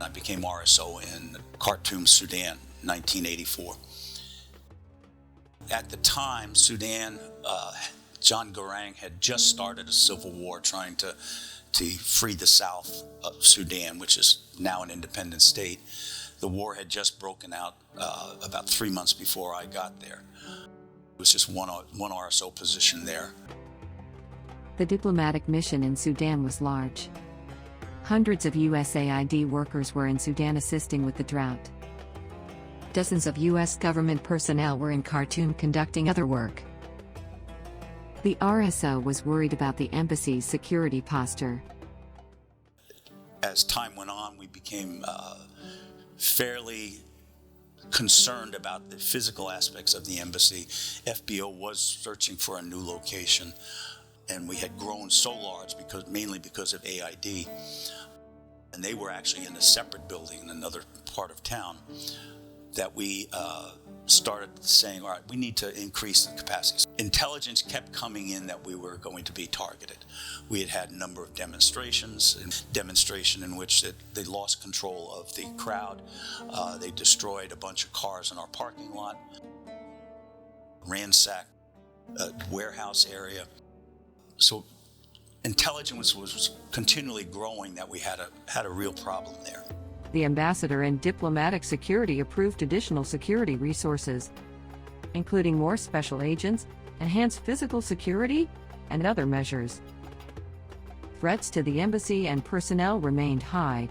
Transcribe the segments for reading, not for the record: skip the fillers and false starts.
I became RSO in Khartoum, Sudan, 1984. At the time, Sudan, John Garang had just started a civil war trying to free the south of Sudan, which is now an independent state. The war had just broken out about 3 months before I got there. It was just one RSO position there. The diplomatic mission in Sudan was large. Hundreds of USAID workers were in Sudan assisting with the drought. Dozens of U.S. government personnel were in Khartoum conducting other work. The RSO was worried about the embassy's security posture. As time went on, we became fairly concerned about the physical aspects of the embassy. FBO was searching for a new location, and we had grown so large mainly because of AID. And they were actually in a separate building in another part of town, that we started saying, all right, we need to increase the capacity. Intelligence kept coming in that we were going to be targeted. We had a number of demonstrations in which they lost control of the crowd. They destroyed a bunch of cars in our parking lot, ransacked a warehouse area. So intelligence was continually growing that we had a real problem there. The ambassador and diplomatic security approved additional security resources, including more special agents, enhanced physical security, and other measures. Threats to the embassy and personnel remained high.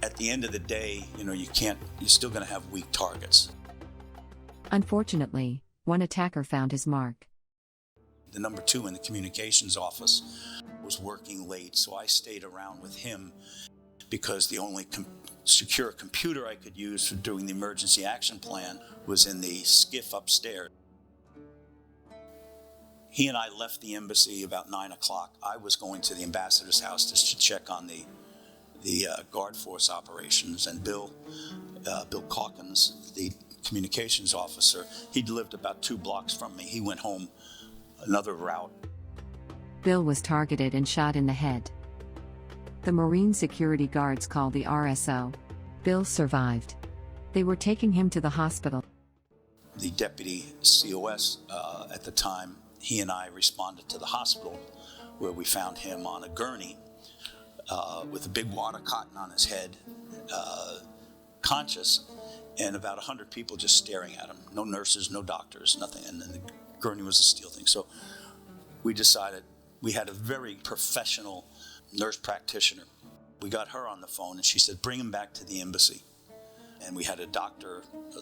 At the end of the day, you're still going to have weak targets. Unfortunately, one attacker found his mark. The number 2 in the communications office was working late, so I stayed around with him because the only secure computer I could use for doing the emergency action plan was in the skiff upstairs. He and I left the embassy about 9 o'clock. I was going to the ambassador's house just to check on the guard force operations, and Bill Calkins, the communications officer, he lived about 2 blocks from me. He went home another route. Bill was targeted and shot in the head. The Marine security guards called the RSO. Bill survived. They were taking him to the hospital. The deputy COS at the time, he and I responded to the hospital, where we found him on a gurney with a big wad of cotton on his head, conscious, and about 100 people just staring at him. No nurses, no doctors, nothing. And then the gurney was a steel thing. So we decided, we had a very professional nurse practitioner. We got her on the phone, and she said, bring him back to the embassy. And we had a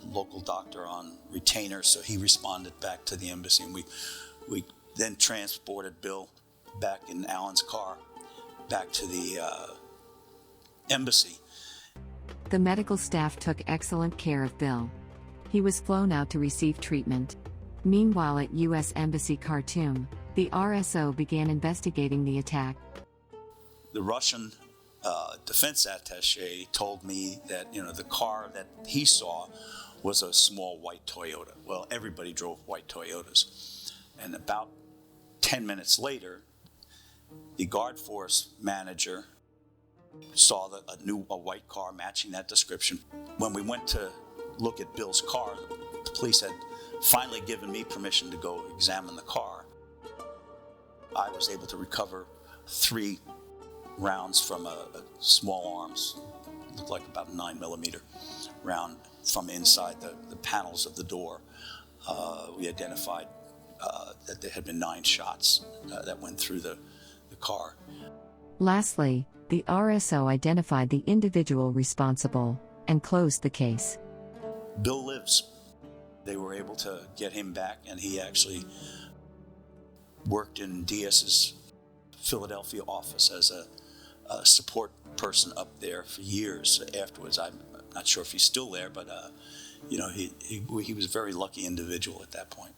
local doctor on retainer, so he responded back to the embassy. And we then transported Bill back in Alan's car back to the embassy. The medical staff took excellent care of Bill. He was flown out to receive treatment. Meanwhile, at U.S. Embassy Khartoum, the RSO began investigating the attack. The Russian defense attaché told me that the car that he saw was a small white Toyota. Well, everybody drove white Toyotas. And about 10 minutes later, the guard force manager saw a white car matching that description. When we went to look at Bill's car, the police had finally given me permission to go examine the car. I was able to recover 3 rounds from a small arms, looked like about a 9mm round from inside the panels of the door. We identified that there had been 9 shots that went through the car. Lastly, the RSO identified the individual responsible and closed the case. Bill lives. They were able to get him back, and he actually worked in DS's Philadelphia office as a support person up there for years afterwards. I'm not sure if he's still there, but he was a very lucky individual at that point.